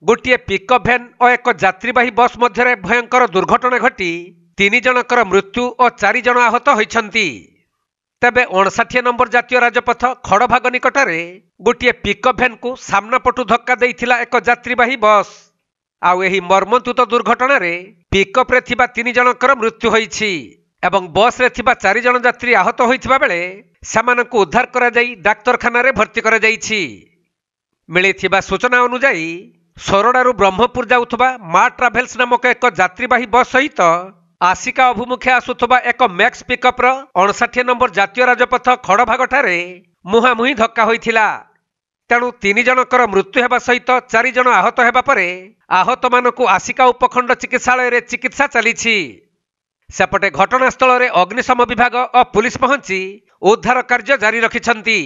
गोटे पिकअप भैन और एक यात्रीवाही बस मध्य भयंकर दुर्घटना घटी 3 जनकर मृत्यु और 4 जन आहत होइछंती। तेबे 59 नंबर जातीय राजपथ खड़भाग निकट में गोटे पिकअप भैन को सामना पटु धक्का देइथिला एक यात्रीवाही बस। आउ एही मर्मन्तुत दुर्घटना रे पिकअप रे थिबा 3 जनकर मृत्यु होइछि एवं बस रे थिबा 4 जन यात्री आहत होइथिबा बेले सेमानकु उद्धार करा जाई डाक्तरखाना रे भर्ती करा जाइछि। मिलिथिबा सूचना अनुसार सोरडारू ब्रह्मपुर जाउथबा मा ट्राभेल्स नामक एक यात्रीवाही बस सहित आसिका अभिमुखे आसुथबा एक मैक्स पिकअप 59 नंबर जातीय राजपथ खड़भागठारे मुहांमुही धक्का होइथिला। तेणु 3 जनकर मृत्यु हेबा सहित 4 जन आहत हेबा परे आहत मानकु आसिका उपखंड चिकित्सालय रे चिकित्सा चलीछि। सेपटे घटनास्थल रे अग्निशम विभाग और पुलिस पहुंची उद्धार कार्य जारी रखिछंती।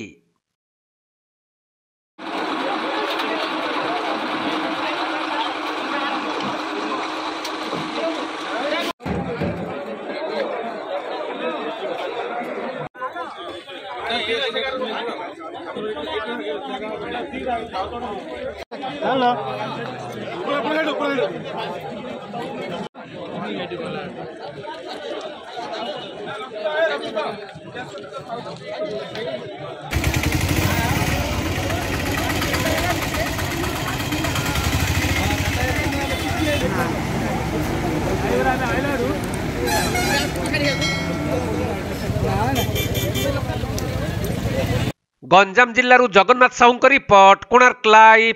गंजाम जिल्लारू जगन्नाथ साहू रिपोर्ट, कोणार्क लाइव।